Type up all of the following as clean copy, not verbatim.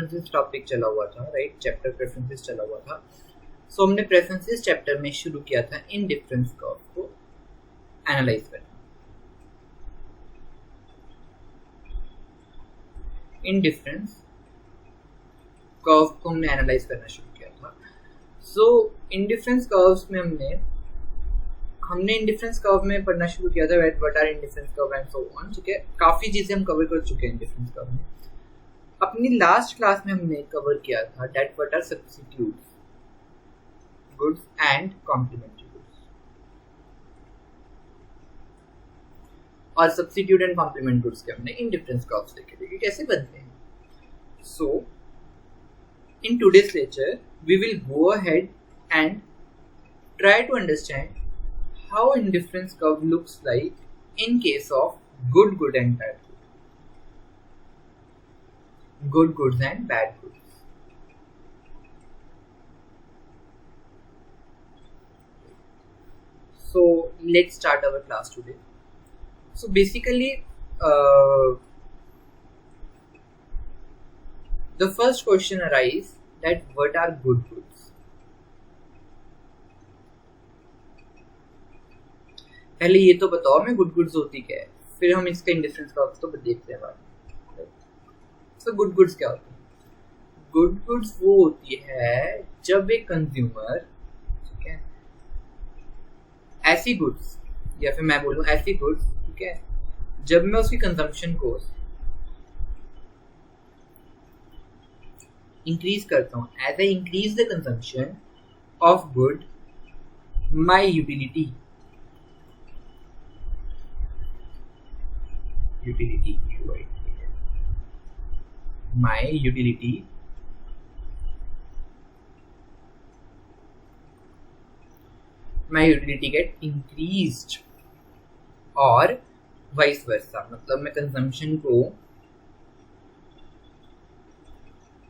Preferences topic चला हुआ था, राइट, चैप्टर प्रेफरेंसेस चला हुआ था। सो हमने प्रेफरेंसेस चैप्टर में शुरू किया था इन डिफरेंस कर्व को एनालाइज करना। इन डिफरेंस कर्व को हमने एनालाइज करना शुरू किया था। सो इंडिफरेंस कर्व्स में हमने इंडिफरेंस कर्व में पढ़ना शुरू किया था what are indifference curve and so on, ठीक है। काफी चीजें हम कवर कर चुके हैं इंडिफरेंस कर्व में। अपनी लास्ट क्लास में हमने कवर किया था that what are substitutes, goods and complementary goods. और सब्स्टिट्यूट एंड कॉम्प्लीमेंट गुड्स के हमने इंडिफरेंस कर्व्स देखे थे कि कैसे बनते हैं। सो in today's lecture we will go ahead and try to understand how indifference curve looks like in case of good and bad good goods and bad goods. So let's start our class today. So basically the first question arises that what are good goods? पहले ये तो बताओ मैं good goods होती क्या है, फिर हम इसका इंडिफरेंस कर्व तो देखते हैं बाद में। तो गुड गुड्स क्या होती है? गुड गुड्स वो होती है जब एक कंज्यूमर, ठीक है, ऐसी गुड्स या फिर मैं बोलूं ऐसी गुड्स, ठीक है, जब मैं उसकी कंजम्पशन को इंक्रीज करता हूँ, as I increase the consumption of good, my utility get increased और वाइस वर्सा, मतलब मैं कंजम्पशन को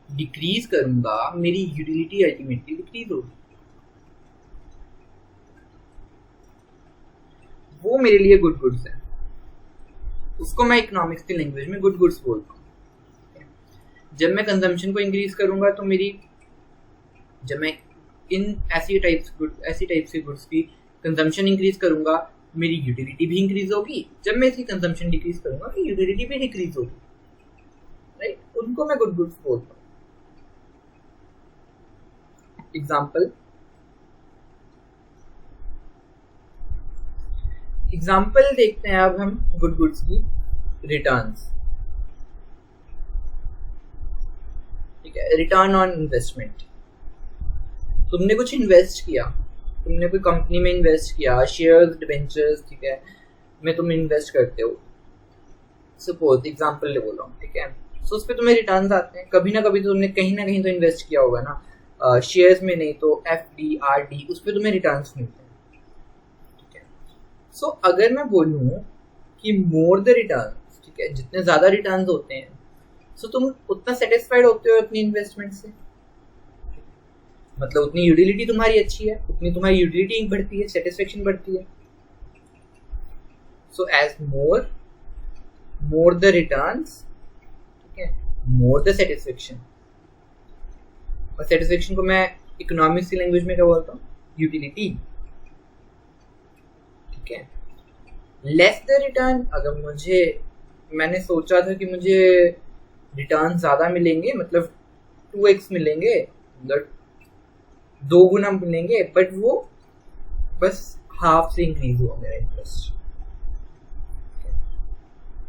डिक्रीज करूंगा, मेरी यूटिलिटी अल्टीमेटली डिक्रीज होगी। वो मेरे लिए गुड गुड्स है, उसको मैं इकोनॉमिक्स की लैंग्वेज में गुड गुड्स बोलता हूँ। जब मैं कंजम्पशन को इंक्रीज करूंगा तो जब मैं इन ऐसी टाइप से गुड्स की कंजम्पशन इंक्रीज करूंगा, मेरी यूटिलिटी भी इंक्रीज होगी। जब मैं इसकी कंजम्पशन डिक्रीज करूंगा तो यूटिलिटी भी डिक्रीज होगी, राइट। उनको मैं गुड गुड्स बोलता हूँ। एग्जाम्पल देखते हैं अब हम गुड गुड्स की रिटर्न्स, ठीक है। रिटर्न ऑन इन्वेस्टमेंट, तुमने कुछ इन्वेस्ट किया, तुमने कोई कंपनी में इन्वेस्ट किया, शेयर्स, डिबेंचर्स, ठीक है, में तुम इन्वेस्ट करते हो, सपोज एग्जाम्पल ले बोल रहा हूँ, ठीक है। सो उस पर तुम्हें रिटर्न्स आते हैं, कभी ना कभी तो तुमने कहीं ना कहीं तो इन्वेस्ट किया होगा ना, शेयर्स में नहीं तो FD RD, उस पर तुम्हें रिटर्न्स मिलते हैं, ठीक है। सो अगर मैं बोलूँ कि मोर द रिटर्न्स, ठीक है, जितने ज्यादा रिटर्न्स होते हैं, सो तुम उतना सेटिस्फाइड होते हो अपनी इन्वेस्टमेंट से, मतलब उतनी यूटिलिटी तुम्हारी अच्छी है, उतनी तुम्हारी यूटिलिटी बढ़ती है, सेटिस्फेक्शन बढ़ती है। So as more the returns, ठीक है, मोर द सेटिस्फेक्शन। और सेटिस्फेक्शन को मैं इकोनॉमिक्स की लैंग्वेज में क्या बोलता हूँ? यूटिलिटी, ठीक है। लेस द रिटर्न, अगर मैंने सोचा था कि मुझे रिटर्न ज्यादा मिलेंगे, मतलब 2x मिलेंगे, मतलब 2 गुना मिलेंगे, बट वो बस हाफ से इंक्रीज हुआ मेरा इंटरेस्ट,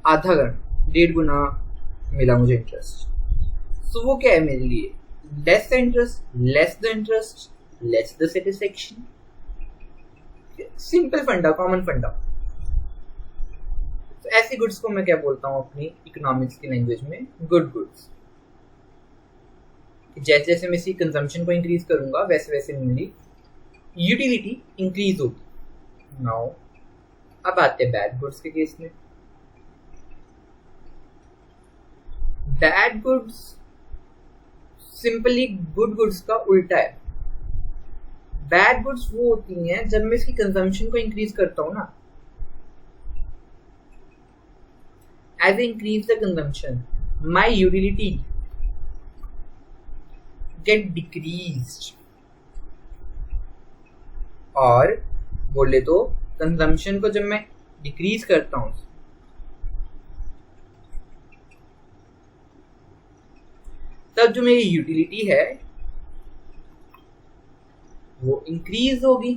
आधा गुना, 1.5 गुना मिला मुझे इंटरेस्ट। सो वो क्या है मेरे लिए? Less the interest, less the satisfaction. Simple फंडा, कॉमन फंडा। तो ऐसी गुड्स को मैं क्या बोलता हूँ अपनी इकोनॉमिक्स की लैंग्वेज में? Good goods. जैसे जैसे मैं इसकी कंजम्पशन को इंक्रीज करूंगा, वैसे वैसे मेरी यूटिलिटी इंक्रीज होगी। नाउ अब आते हैं बैड गुड्स के केस में। Bad goods simply good goods का उल्टा है। बैड गुड्स वो होती हैं जब मैं इसकी कंजम्पशन को इंक्रीज करता हूं ना, as a increase the consumption, my utility get decreased, और बोले तो कंजम्पशन को जब मैं डिक्रीज करता हूं तब जो मेरी यूटिलिटी है वो इंक्रीज होगी,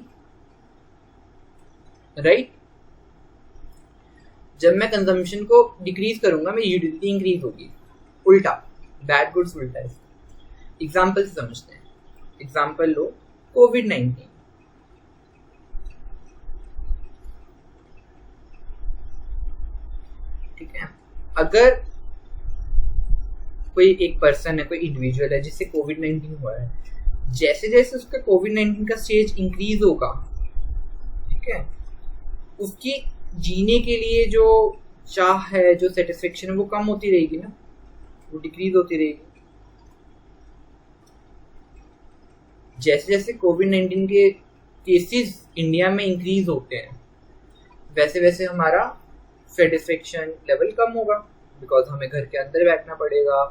राइट? जब मैं कंजम्पशन को डिक्रीज करूंगा मेरी यूटिलिटी इंक्रीज होगी। उल्टा, बैड गुड्स उल्टा है। एग्जाम्पल से समझते हैं। एग्जाम्पल लो, कोविड-19। ठीक है, अगर कोई एक पर्सन है, कोई इंडिविजुअल है जिससे कोविड-19 हुआ है, जैसे जैसे उसका कोविड-19 का स्टेज इंक्रीज होगा, ठीक है, उसकी जीने के लिए जो चाह है, जो सेटिस्फेक्शन है, वो कम होती रहेगी ना, वो डिक्रीज होती रहेगी। जैसे जैसे कोविड-19 के केसेस इंडिया में इंक्रीज होते हैं वैसे वैसे हमारा सेटिस्फेक्शन लेवल कम होगा, बिकॉज हमें घर के अंदर बैठना पड़ेगा,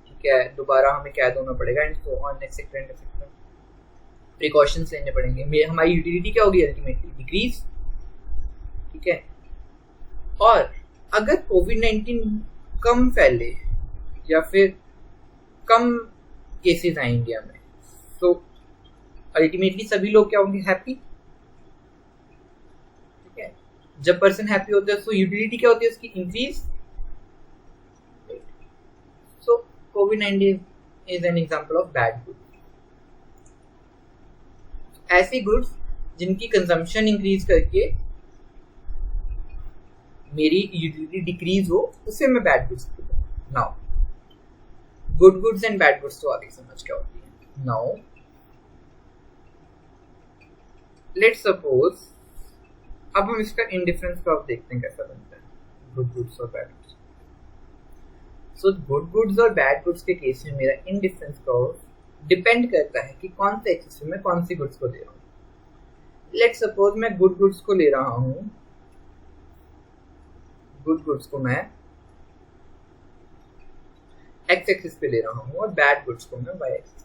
ठीक है, दोबारा हमें कैद होना पड़ेगा, and so on etcetera, precautions लेने पड़ेंगे। हमारी यूटिलिटी क्या होगी? अल्टीमेटली डिक्रीज, ठीक है। और अगर कोविड-19 कम फैले या फिर कम केसेस आए इंडिया में, तो अल्टीमेटली सभी लोग क्या होंगे? हैप्पी, ठीक है। जब पर्सन हैप्पी होता है तो यूटिलिटी क्या होती है उसकी? Increase. So covid is an example of bad good. ऐसी गुड्स जिनकी कंजम्पशन इंक्रीज करके मेरी यूटिलिटी डिक्रीज हो, उसे मैं बैड गुड्स कहता हूं। Now good goods and bad goods तो आगे समझ क्या होती है। नाउ लेट्स सपोज, अब हम इसका इंडिफरेंस कर्व देखते हैं कैसा बनता है, गुड गुड्स और bad goods. So good goods और बैड गुड्स के केस में मेरा इंडिफरेंस कर्व डिपेंड करता है कि कौन से एक्सिस में मैं कौन सी गुड्स को दे रहा हूँ। लेट्स सपोज मैं गुड गुड्स को ले रहा हूँ, गुड गुड्स को मैं एक्स एक्सिस पे ले रहा हूँ और बैड गुड्स को मैं वाई एक्सिस।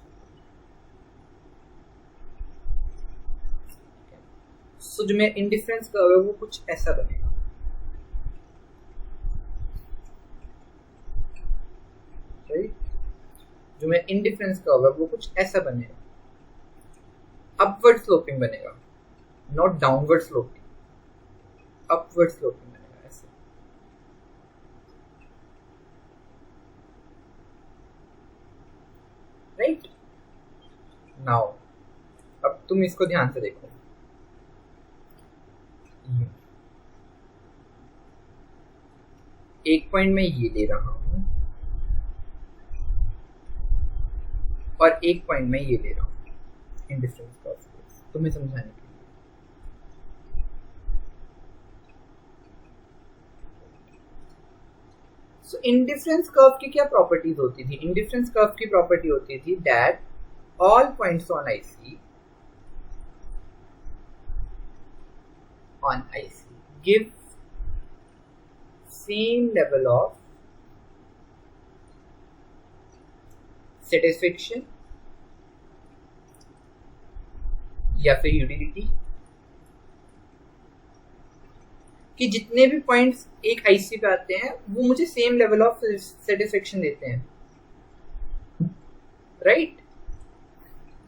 सो जो मेरा इंडिफरेंस कर्व है वो कुछ ऐसा बनेगा, राइट? जो मेरा इंडिफरेंस कर्व है वो कुछ ऐसा बनेगा, अपवर्ड स्लोपिंग बनेगा, not downward sloping, upward sloping बनेगा ऐसे। राइट? नाउ अब तुम इसको ध्यान से देखो, एक पॉइंट मैं ये ले रहा हूं और एक पॉइंट मैं ये ले रहा हूं, इंडिफरेंस कर्व तुम्हें समझाने के लिए। सो इंडिफरेंस कर्व की क्या प्रॉपर्टीज होती थी? इंडिफरेंस कर्व की प्रॉपर्टी होती थी that all points on IC give same level of satisfaction या फिर यूटिलिटी, कि जितने भी पॉइंट्स एक आईसी पे आते हैं वो मुझे सेम लेवल ऑफ सेटिस्फेक्शन देते हैं, राइट?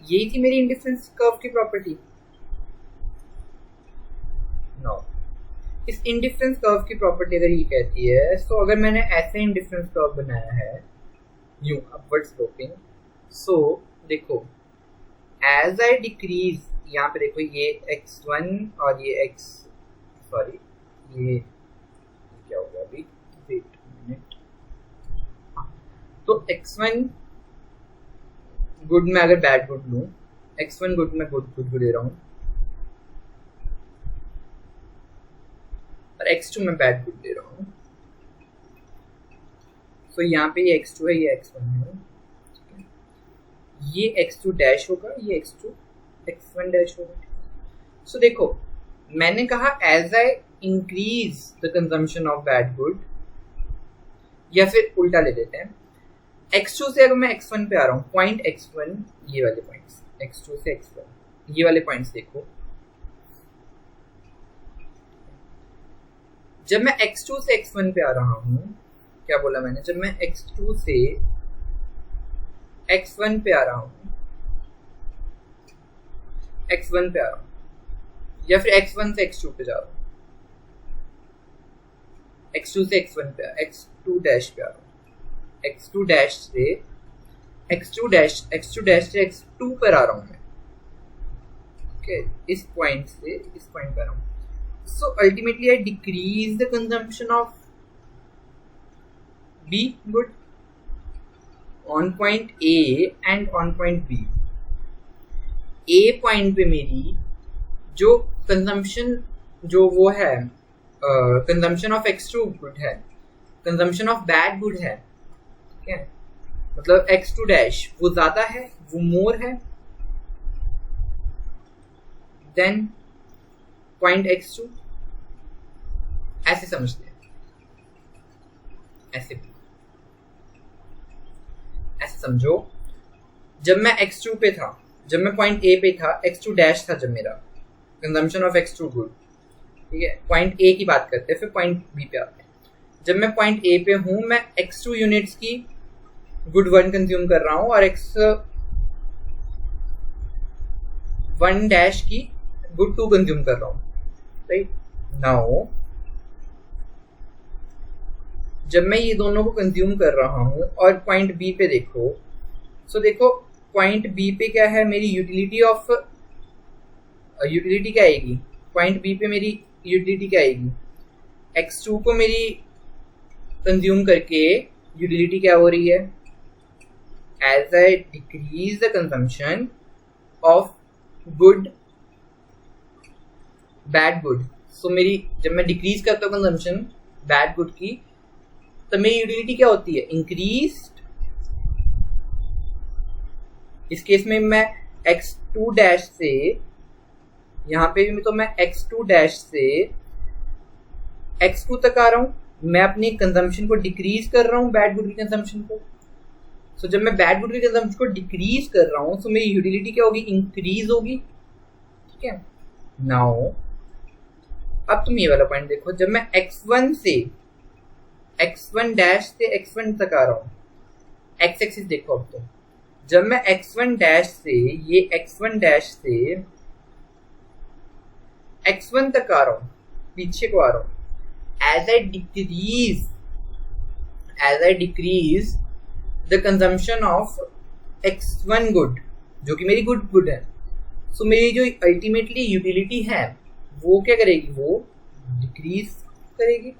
यही थी मेरी इंडिफरेंस कर्व की प्रॉपर्टी। नो, इस इंडिफरेंस कर्व की प्रॉपर्टी अगर ये कहती है, तो अगर मैंने ऐसे इंडिफरेंस कर्व बनाया है यूं अपवर्ड स्लोपिंग, सो देखो एज आई डिक्रीज, यहाँ पे देखो ये x1 और ये ये क्या हो गया अभी, वेट मिनट। तो x1 गुड में अगर बैड गुड लूं, x1 गुड में गुड ले रहा हूं और x2 में बैड गुड ले रहा हूं, तो यहाँ पे ये x2 है, ये x1 है, ये x2 डैश होगा, ये x1 डैश होगा। सो देखो मैंने कहा as I increase the consumption of bad good, या फिर उल्टा ले लेते हैं, x2 से अगर मैं x1 पे आ रहा हूँ, पॉइंट x1, ये वाले पॉइंट्स, x2 से x1 ये वाले पॉइंट्स देखो, जब मैं x2 से x1 पे आ रहा हूँ, क्या बोला मैंने, जब मैं x2 से x1 पे आ रहा हूँ, x1 पे आ रहा हूँ, या फिर x1 से x2 पे जा रहा हूँ, x2 से x1 पे x2 डैश पे आ रहा हूँ, x2 डैश से x2 पर आ रहा हूँ मैं, ओके, इस पॉइंट से इस पॉइंट पे आ रहा हूँ. So ultimately I decrease the consumption of B good on point A and on point B. A point पे मेरी जो कंजम्पशन जो वो है, कंजम्पशन ऑफ x2 गुड है, कंजम्पशन ऑफ बैड गुड है, ठीक है, मतलब x2 डैश वो ज्यादा है, वो मोर है देन पॉइंट x2. ऐसे समझते हैं, ऐसे समझो, जब मैं x2 पे था, जब मैं पॉइंट A पे था, x2 डैश था जब मेरा कंजम्पशन ऑफ x2 गुड, ठीक है, पॉइंट A की बात करते हैं, फिर पॉइंट B पे आते हैं. जब मैं पॉइंट A पे हूं, मैं x2 यूनिट्स की गुड 1 कंज्यूम कर रहा हूं और x1 डैश की गुड 2 कंज्यूम कर रहा हूं, राइट. नाउ जब मैं ये दोनों को कंज्यूम कर रहा हूँ और पॉइंट बी पे देखो, सो देखो पॉइंट बी पे क्या है, मेरी यूटिलिटी क्या आएगी, पॉइंट बी पे मेरी यूटिलिटी क्या आएगी, x2 को मेरी कंज्यूम करके यूटिलिटी क्या हो रही है, as I decrease the consumption of good bad good. So मेरी जब मैं डिक्रीज करता हूँ कंजम्पशन बैड गुड की, तो मेरी यूटिलिटी क्या होती है, इंक्रीज्ड. इस केस में मैं x2 डैश से, यहाँ पे भी तो मैं x2 डैश से x2 तक आ रहा हूँ, मैं अपनी कंजम्पशन को डिक्रीज कर रहा हूँ, बैड गुड की कंजम्पशन को. सो जब मैं बैड गुड की कंजम्पशन को डिक्रीज कर रहा हूँ, तो मेरी यूटिलिटी क्या होगी, इंक्रीज होगी, ठीक है. नाउ अब तुम ये वाला पॉइंट देखो, जब मैं x1 से x1 डैश से x1 तक आ रहा हूँ, x एक्सिस देखो अब तो, जब मैं x1 डैश से, ये x1 डैश से x1 तक आ रहा हूँ, पीछे को आ रहा हूँ, as I decrease the consumption of x1 good, जो कि मेरी गुड है, सो मेरी जो अल्टीमेटली यूटिलिटी है वो क्या करेगी, वो डिक्रीज करेगी,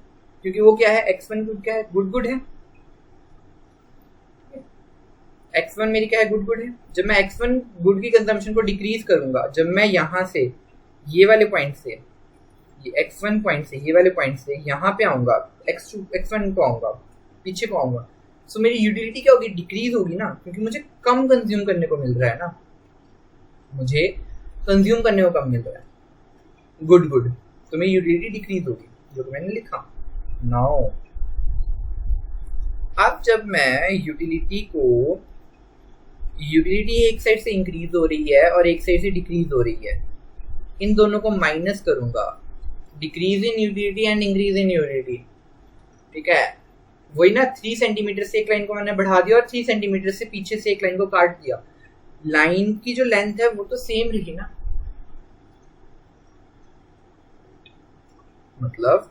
क्योंकि वो क्या है, x1 गुड क्या है, गुड है, x1 मेरी क्या है, गुड है. जब मैं x1 गुड की कंजम्पशन को डिक्रीज करूंगा, जब मैं यहाँ से ये वाले पॉइंट से, ये x1 पॉइंट से, ये वाले पॉइंट से यहाँ पे आऊंगा, x1 को आऊंगा, पीछे को आऊंगा, सो मेरी यूटिलिटी क्या होगी, डिक्रीज होगी ना, क्योंकि मुझे कम कंज्यूम करने को मिल रहा है ना, मुझे कंज्यूम करने को कम मिल रहा है गुड, तो मेरी यूटिलिटी डिक्रीज होगी, जो कि मैंने लिखा. नाउ अब जब मैं यूटिलिटी एक साइड से इंक्रीज हो रही है और एक साइड से डिक्रीज हो रही है, इन दोनों को माइनस करूंगा, decrease in utility and increase in utility, ठीक है. वही ना, 3 सेंटीमीटर से एक लाइन को मैंने बढ़ा दिया और 3 सेंटीमीटर से पीछे से एक लाइन को काट दिया, लाइन की जो लेंथ है वो तो सेम रही ना, मतलब,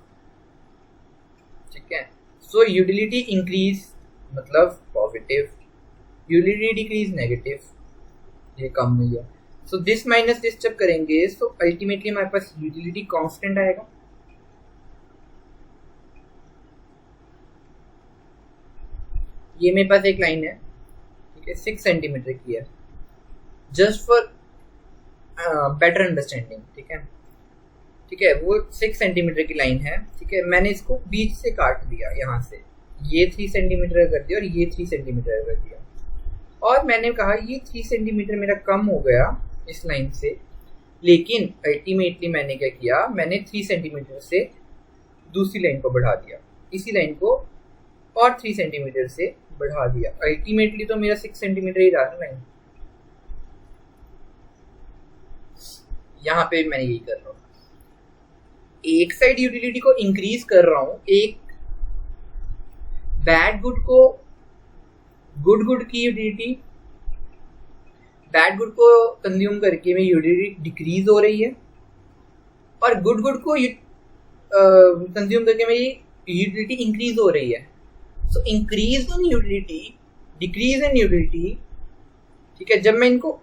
ठीक है. सो यूटिलिटी इंक्रीज मतलब पॉजिटिव, यूटिलिटी डिक्रीज नेगेटिव, ये कम हुई है. सो दिस माइनस दिस जब करेंगे, सो अल्टीमेटली हमारे पास यूटिलिटी कांस्टेंट आएगा. ये मेरे पास एक लाइन है, ठीक है, 6 सेंटीमीटर की है, जस्ट फॉर बेटर अंडरस्टैंडिंग, ठीक है, वो 6 सेंटीमीटर की लाइन है, ठीक है. मैंने इसको बीच से काट दिया, यहाँ से ये 3 सेंटीमीटर कर दिया और ये 3 सेंटीमीटर कर दिया, और मैंने कहा ये 3 सेंटीमीटर मेरा कम हो गया इस लाइन से, लेकिन अल्टीमेटली मैंने क्या किया, मैंने 3 सेंटीमीटर से दूसरी लाइन को बढ़ा दिया, इसी लाइन को और 3 सेंटीमीटर से बढ़ा दिया। अल्टीमेटली तो मेरा 6 सेंटीमीटर ही रहा ना लाइन, यहाँ पे मैं यही कर रहा हूँ, एक साइड यूटिलिटी को इंक्रीज कर रहा हूँ, एक बैड गुड को गुड की यूटिलिटी, बैड गुड को कंज्यूम करके मेरी यूटिलिटी डिक्रीज हो रही है, और गुड को कंज्यूम करके मेरी यूटिलिटी इंक्रीज हो रही है। So increase in utility, decrease in utility, ठीक है, जब मैं इनको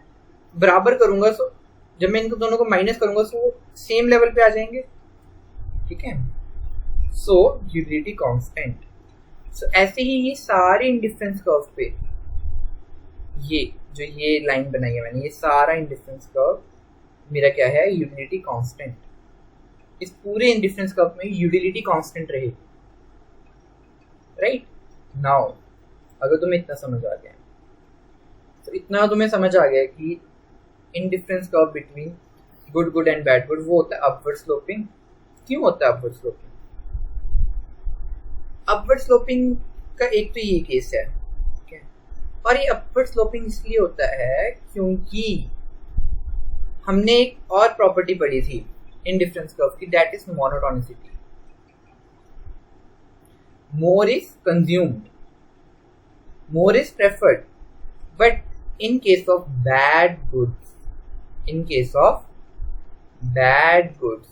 बराबर करूंगा, सो जब मैं इनको दोनों को माइनस करूंगा सो वो सेम लेवल पे आ जाएंगे, ठीक है। सो यूटिलिटी कांस्टेंट। सो ऐसे ही ये सारे इंडिफरेंस कर्व पे, ये जो ये लाइन बनाई है मैंने, ये सारा इंडिफरेंस कर्व मेरा क्या है, यूटिलिटी कांस्टेंट। इस पूरे इंडिफरेंस कर्व में यूटिलिटी कांस्टेंट रहेगी, राइट। नाउ अगर तुम्हें इतना समझ आ गया, तो इतना तुम्हें समझ आ गया कि indifference curve between good and bad good वो होता है अपवर्ड स्लोपिंग। क्यों होता है अपवर्ड स्लोपिंग? अपवर्ड स्लोपिंग का एक तो ये केस है, ठीक है, और ये अपवर्ड स्लोपिंग इसलिए होता है क्योंकि हमने एक और प्रॉपर्टी पढ़ी थी इंडिफरेंस कर्व की, that is monotonicity. More is consumed, more is preferred, but in case of bad goods, in case of bad goods,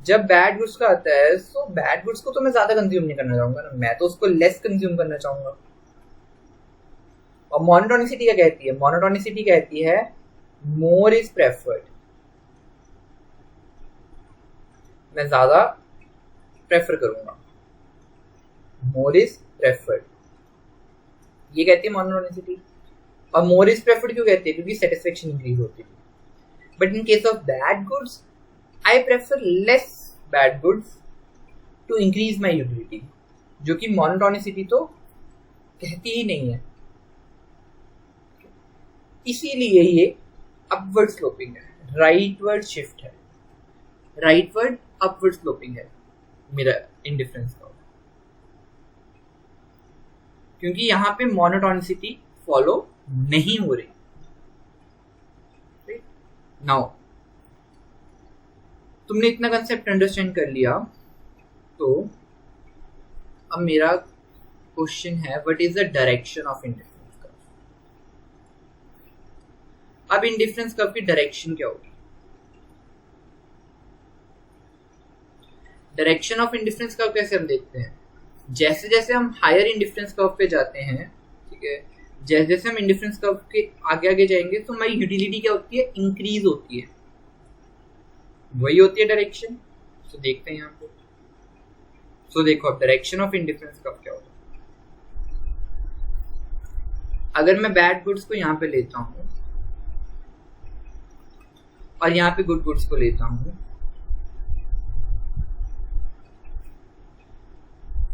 जब बैड गुड्स का आता है, तो बैड गुड्स को तो मैं ज्यादा कंज्यूम नहीं करना चाहूंगा ना, मैं तो उसको लेस कंज्यूम करना चाहूंगा। और मोनोटोनिसिटी क्या कहती है? मोनोटोनिसिटी कहती है मोर इज प्रेफर्ड, मैं ज्यादा प्रेफर करूंगा, मोर इज प्रेफर्ड, ये कहती है मोनोटोनिसिटी। और मोर इज प्रेफर्ड क्यों कहते हैं? क्योंकि सेटिस्फेक्शन इंक्रीज होती है। But in case of bad goods, I prefer less bad goods to increase my utility, जो कि मोनोटोनिसिटी तो कहती ही नहीं है। इसीलिए ये अपवर्ड स्लोपिंग है, राइटवर्ड शिफ्ट है, राइटवर्ड अपवर्ड स्लोपिंग है मेरा इंडिफरेंस का, क्योंकि यहाँ पे मोनोटोनिसिटी फॉलो नहीं हो रही। नाउ तुमने इतना कंसेप्ट अंडरस्टैंड कर लिया, तो अब मेरा क्वेश्चन है what is the direction of indifference curve. अब इंडिफरेंस कर्व की डायरेक्शन क्या होगी? डायरेक्शन ऑफ इंडिफरेंस कर्व कैसे हम देखते हैं? जैसे जैसे हम हायर इंडिफरेंस कर्व पे जाते हैं, ठीक है, जैसे जैसे हम इंडिफरेंस कर्व के आगे आगे जाएंगे, तो हमारी यूटिलिटी क्या होती है? इंक्रीज होती है, वही होती है डायरेक्शन। सो देखते हैं यहाँ पे, सो देखो अब डायरेक्शन ऑफ इंडिफरेंस कर्व क्या होता है। अगर मैं बैड गुड्स को यहाँ पे लेता हूँ और यहाँ पे गुड गुड्स को लेता हूँ,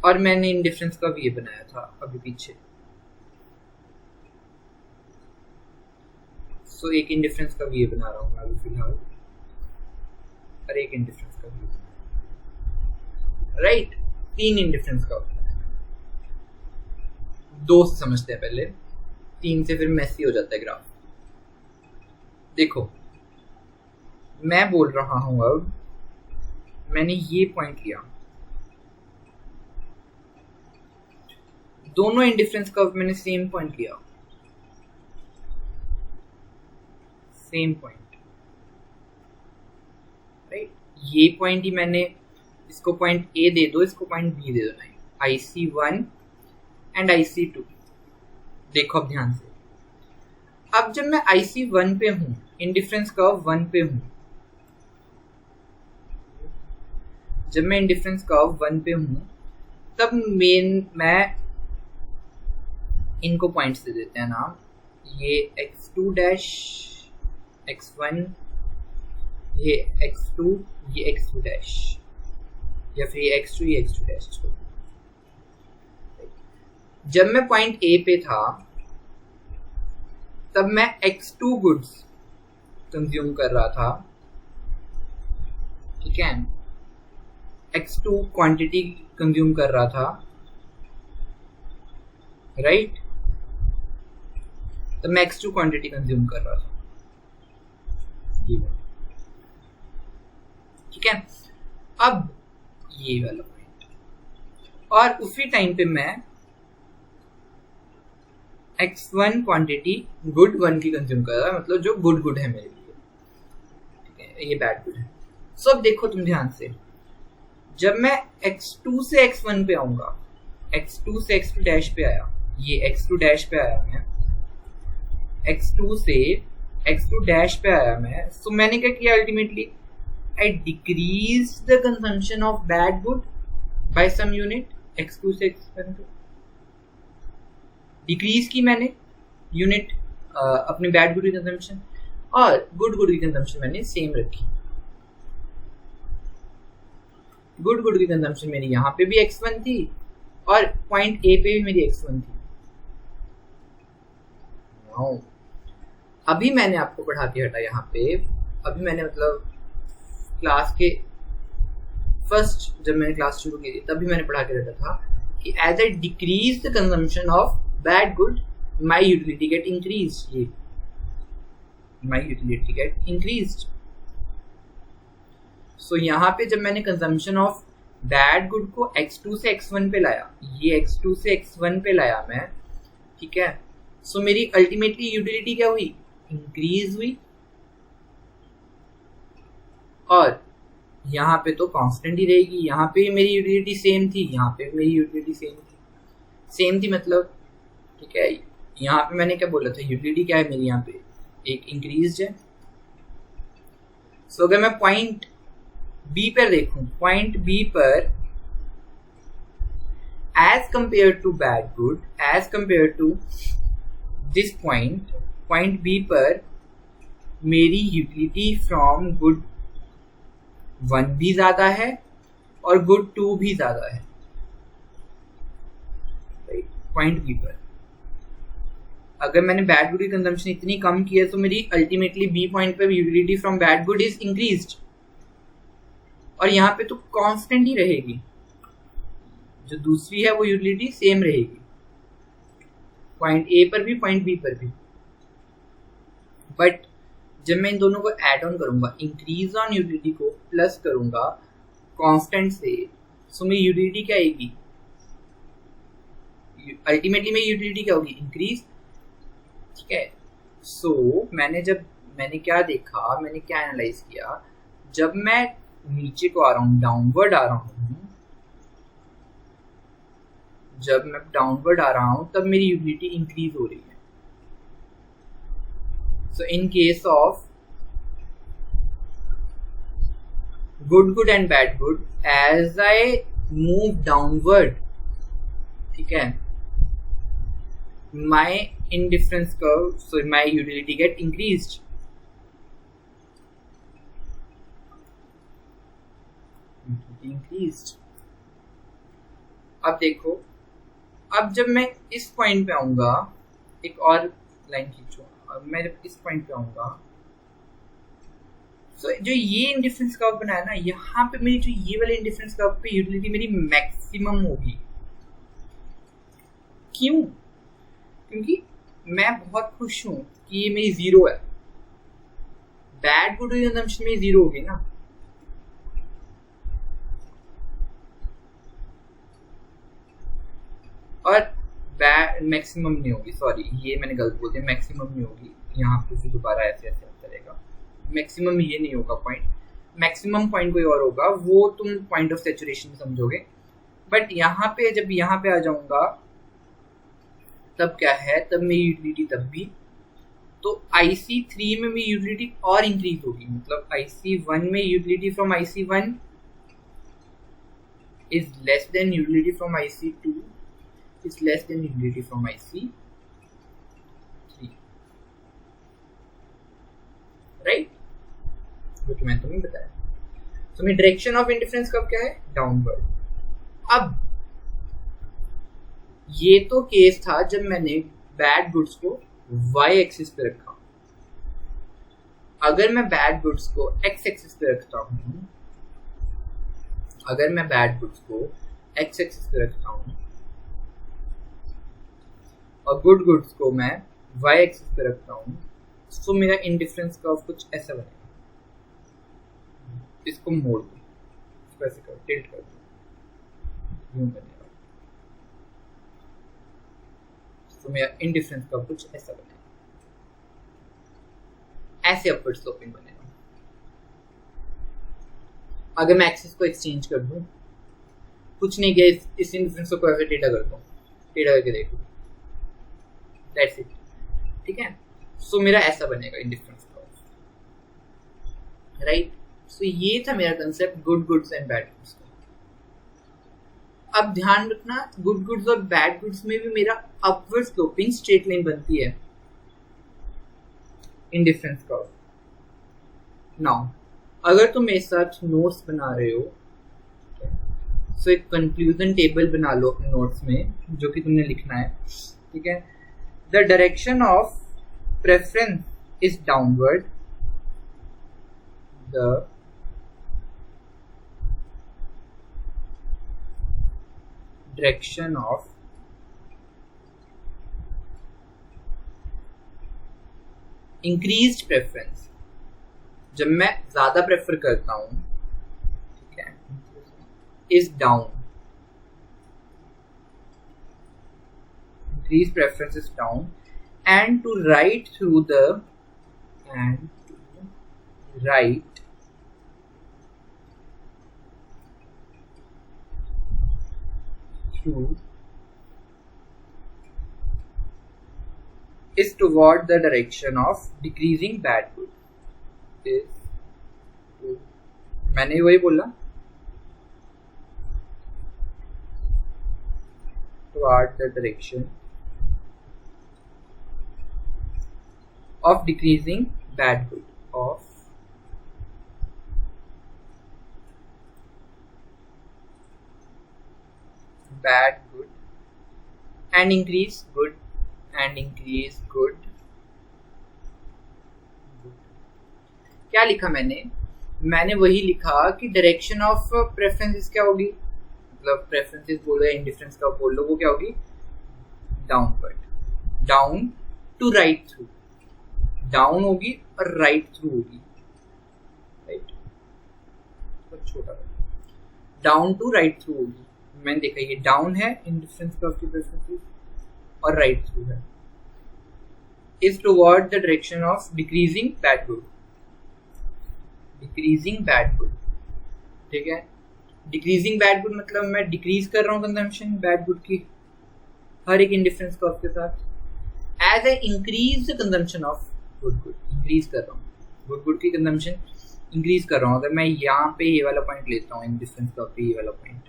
और मैंने इंडिफरेंस कर्व ये बनाया था अभी पीछे, सो एक इंडिफरेंस कर्व ये बना रहा हूँ मैं अभी फिलहाल, और एक indifference curve, right, 3 indifference curve. 2 से समझते हैं पहले, 3 से फिर मैसी हो जाता है ग्राफ। देखो मैं बोल रहा हूँ, अब मैंने ये पॉइंट लिया, दोनों इंडिफरेंस कर्व मैंने सेम पॉइंट लिया, सेम पॉइंट, राइट। ये पॉइंट ही मैंने, इसको पॉइंट ए दे दो, इसको पॉइंट बी दे दो, नहीं, IC1 एंड IC2। देखो अब ध्यान से, अब जब मैं IC1 पे हूं, इंडिफरेंस कर्व 1 पे हूं, जब मैं इंडिफरेंस कर्व 1 पे हूं, तब मैं इनको पॉइंट्स दे देते हैं नाम, ये x2 डैश, x1, ये x2, ये x2 डैश, या फिर ये x2, ये x2 डैश। जब मैं पॉइंट A पे था, तब मैं x2 गुड्स कंज्यूम कर रहा था, ठीक है, x2 क्वांटिटी कंज्यूम कर रहा था, राइट। तो मैं x2 क्वांटिटी कंज्यूम कर रहा था, ठीक है। अब ये वाला पॉइंट, और उसी टाइम पे मैं x1 क्वांटिटी गुड 1 की कंज्यूम कर रहा, मतलब जो गुड है मेरे लिए, ठीक है, ये बैड गुड है। सो अब देखो तुम ध्यान से, जब मैं x2 से x1 पे आऊंगा, x2 से x2 डैश पे आया, ये x2 डैश पे आया मैं, x2 से x2 डैश पे आया मैं, सो मैंने क्या किया ultimately, I decreased the consumption of bad good by some unit, x2 से x1 पे डिक्रीज की मैंने यूनिट अपनी बैड गुड की कंजम्पशन, और गुड की कंजम्पशन मैंने सेम रखी। गुड की कंजम्पशन मेरी यहाँ पे भी x1 थी, और पॉइंट ए पे भी मेरी x1 थी। wow. अभी मैंने आपको पढ़ा के हटा यहाँ पे, अभी मैंने मतलब क्लास के फर्स्ट जब मैंने क्लास शुरू की थी तभी मैंने पढ़ा के रखा था कि as I decrease the consumption of bad good my utility get increase, ये my utility get increase. So यहाँ पे जब मैंने कंजम्पशन ऑफ बैड गुड को x2 से x1 पे लाया, ये x2 से x1 पे लाया मैं, ठीक है। सो मेरी अल्टीमेटली यूटिलिटी क्या हुई, इंक्रीज हुई, और यहाँ पे तो कांस्टेंट ही रहेगी। यहाँ पे मेरी यूटिलिटी सेम थी, यहाँ पे मेरी यूटिलिटी सेम थी मतलब, ठीक है। यहाँ पे मैंने क्या बोला था, यूटिलिटी क्या है मेरी यहाँ पे, एक इंक्रीज है। सो अगर मैं पॉइंट बी पर देखूं, पॉइंट बी पर as compare to bad good, as compare to this point b पर मेरी यूटिलिटी फ्रॉम गुड 1 भी ज्यादा है और गुड 2 भी ज्यादा है, पॉइंट बी पर। अगर मैंने बैड गुड की कंजम्पशन इतनी कम की है तो मेरी अल्टीमेटली बी पॉइंट पर utility from bad good is increased, और यहाँ पे तो कांस्टेंट ही रहेगी, जो दूसरी है वो यूटिलिटी सेम रहेगी, पॉइंट ए पर भी पॉइंट बी पर भी। बट जब मैं इन दोनों को ऐड ऑन करूंगा, इंक्रीज ऑन यूटिलिटी को प्लस करूंगा कांस्टेंट से, सो मेरी यूटिलिटी क्या आएगी, अल्टीमेटली मेरी यूटिलिटी क्या होगी, इंक्रीज, ठीक है। सो मैंने क्या देखा, मैंने क्या एनालाइज किया, जब मैं नीचे को आ रहा हूँ, डाउनवर्ड आ रहा हूँ, जब मैं डाउनवर्ड आ रहा हूँ तब मेरी यूटिलिटी इंक्रीज हो रही है। So in case of good and bad good, as I move downward, ठीक है, my indifference curve, so my utility get increased. अब देखो, अब जब मैं इस पॉइंट पे आऊंगा, एक और लाइन खींचो, मैं जब इस पॉइंट पे आऊंगा, तो जो ये इंडिफरेंस कर्व बनाया ना, यहाँ पे मेरी जो ये वाले इंडिफरेंस कर्व पे यूटिलिटी मेरी मैक्सिमम होगी। क्यों? क्योंकि मैं बहुत खुश हूं कि ये मेरी जीरो है, बैड गुड कंजम्पशन में जीरो होगी ना, और बैड मैक्सिमम नहीं होगी, सॉरी ये मैंने गलत बोल दिया, मैक्सिमम नहीं होगी, यहाँ पे फिर दोबारा ऐसे करेगा, मैक्सिमम ये नहीं होगा पॉइंट, मैक्सिमम पॉइंट कोई और होगा, वो तुम पॉइंट ऑफ सैचुरेशन समझोगे। बट यहाँ पे जब यहाँ पे आ जाऊंगा तब क्या है, तब मेरी यूटिलिटी तब भी, तो IC3 में मेरी यूटिलिटी और इंक्रीज होगी, मतलब IC1 में utility from IC1 is less than utility from IC2 is less than utility from IC3, right? जो कि मैंने तुम्हें बताया। तो मेरी डायरेक्शन ऑफ इंडिफरेंस कब क्या है, डाउनवर्ड। अब ये तो केस था जब मैंने बैड गुड्स को y एक्सिस पे रखा। अगर मैं बैड गुड्स को x एक्सिस पे रखता हूँ, अगर मैं बैड गुड्स को x एक्सिस पे रखता हूँ, और गुड गुड्स को मैं वाई एक्सिस पे रखता हूँ, तो मेरा इंडिफरेंस कर्व कुछ ऐसा बनेगा। इसको मोड़ दो, इसको ऐसे कर टिल्ट कर दो, यूं बनेगा। तो मेरा इंडिफरेंस कर्व कुछ ऐसा बनेगा, ऐसे अपवर्ड स्लोपिंग बनेगा। अगर मैं एक्सिस को एक्सचेंज कर दूं, कुछ नहीं किया, इस इंडिफरेंस को ऐसे टेढ़ा कर दूं, टेढ़ा करके देखो, दैट्स इट, ठीक है। सो मेरा ऐसा बनेगा इंडिफरेंस कर्व, राइट। सो ये था मेरा concept good goods and bad goods का। अब ध्यान रखना, गुड गुड्स और बैड गुड्स में भी मेरा अपवर्ड स्लोपिंग स्ट्रेट लाइन बनती है इंडिफरेंस कर्व। नाउ अगर तुम मेरे साथ नोट्स बना रहे हो, सो एक कंक्लूजन टेबल बना लो अपने नोट्स में, जो कि तुमने लिखना है, ठीक है। The direction of preference is downward, the direction of increased preference, जब मैं ज्यादा प्रेफर करता हूं, ठीक है, is down, increased preference is down, and to write through is toward the direction of decreasing bad good. मैंने वही बोला, toward the direction of decreasing bad good, of bad good and increase good and increase good. क्या लिखा मैंने वही लिखा कि direction of preferences क्या होगी, मतलब प्रेफरेंसेस बोलो या इंडिफरेंस का बोल लो, वो क्या होगी, downward, down to right through, down होगी और राइट थ्रू होगी, राइट, छोटा डाउन टू राइट थ्रू होगी। मैंने देखा ये डाउन है इंडिफरेंस कर्व की प्रेफरेंसेस और राइट थ्रू है, is toward the direction of decreasing bad good, decreasing bad good, ठीक है। डिक्रीजिंग बैड गुड मतलब मैं डिक्रीज कर रहा हूँ कंजम्पशन बैड गुड की हर एक इंडिफरेंस कर्व के साथ, as a increase the consumption of good good, increase कर रहा हूँ गुड गुड की कंजम्पशन, इंक्रीज कर रहा हूँ। अगर मैं यहाँ पे ये वाला पॉइंट लेता हूँ इंडिफरेंस कर्व पे, ये वाला पॉइंट,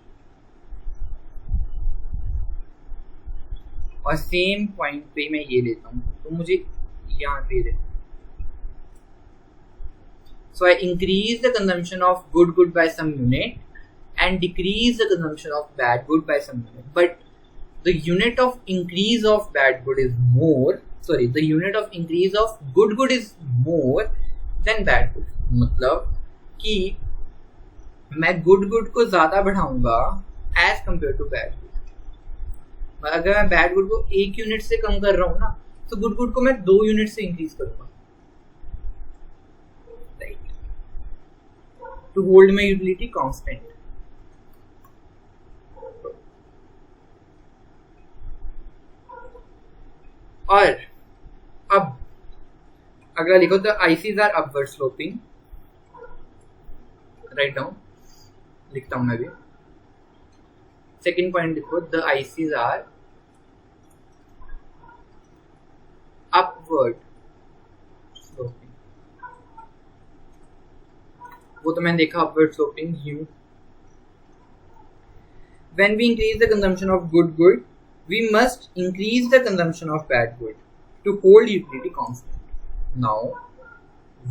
और सेम पॉइंट पे मैं ये लेता हूँ, तो मुझे यहाँ पे देता हूँ, so I increase the consumption of good good by some unit and decrease the consumption of bad good by some unit, but the unit of increase of bad good is more, sorry, the unit of increase of good good is more than bad good। मतलब कि मैं good good को ज्यादा बढ़ाऊंगा as compared to bad good। अगर मैं bad good को 1 unit से कम कर रहा हूँ ना, तो good good को मैं 2 यूनिट से इंक्रीज करूंगा, to hold my utility constant। और अब अगर लिखो तो ICs are upward sloping, write down, लिखता हूं मैं भी, सेकेंड पॉइंट लिखो, the ICs are upward sloping, वो तो मैंने देखा upward sloping U। When we increase the consumption of good good, we must increase the consumption of bad good to hold utility constant. Now,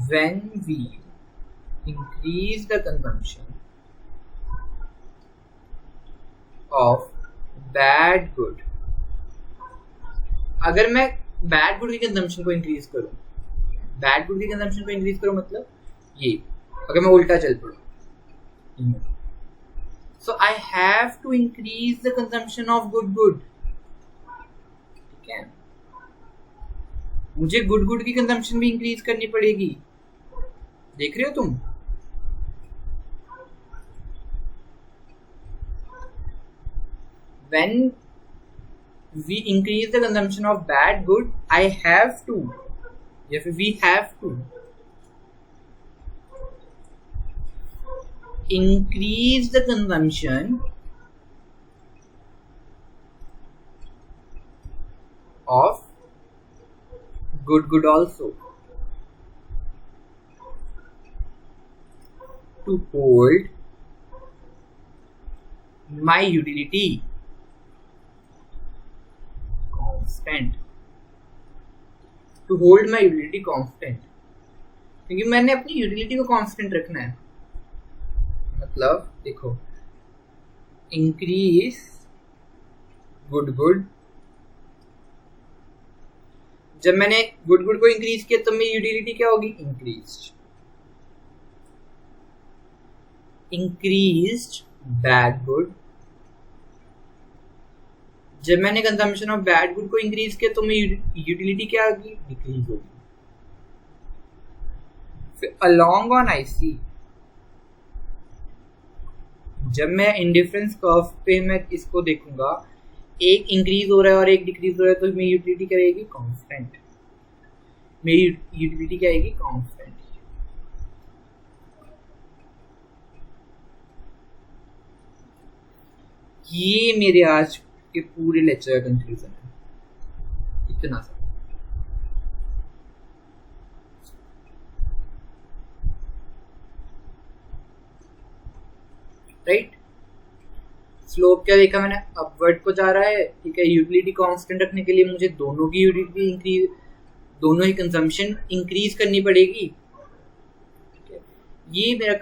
when we increase the consumption of bad good, अगर मैं bad good की consumption को increase करूं, bad good की consumption को increase करूं मतलब ये, अगर मैं उल्टा चल पड़ूं, so I have to increase the consumption of good good, ठीक है। मुझे गुड की कंजम्पशन भी इंक्रीज करनी पड़ेगी। देख रहे हो तुम? When we increase the consumption of bad good, I have to, या फिर we have to increase the consumption of good also to hold my utility constant, to hold my utility constant, क्योंकि मैंने अपनी यूटिलिटी को constant रखना है। मतलब देखो, इंक्रीज गुड, जब मैंने गुड को इंक्रीज किया तब मेरी यूटिलिटी क्या होगी? इंक्रीज्ड बैड गुड, जब मैंने कंजम्पशन ऑफ बैड गुड को इंक्रीज किया तो मेरी यूटिलिटी क्या होगी? डिक्रीज होगी। फिर अलोंग ऑन आईसी, जब मैं इंडिफरेंस कर्व पे मैं इसको देखूंगा, एक इंक्रीज हो रहा है और एक डिक्रीज हो रहा है, तो मेरी यूटिलिटी क्या रहेगी? कांस्टेंट। मेरी यूटिलिटी क्या आएगी? कांस्टेंट। ये मेरे आज के पूरे लेक्चर का कंक्लूजन है, इतना सा। राइट, स्लोप क्या देखा मैंने? अपवर्ड को जा रहा है, ठीक है। यूटिलिटी कांस्टेंट रखने के लिए मुझे दोनों की यूटिलिटी इंक्रीज, दोनों ही कंजम्पशन इंक्रीज करनी पड़ेगी, ठीक है। ये मेरा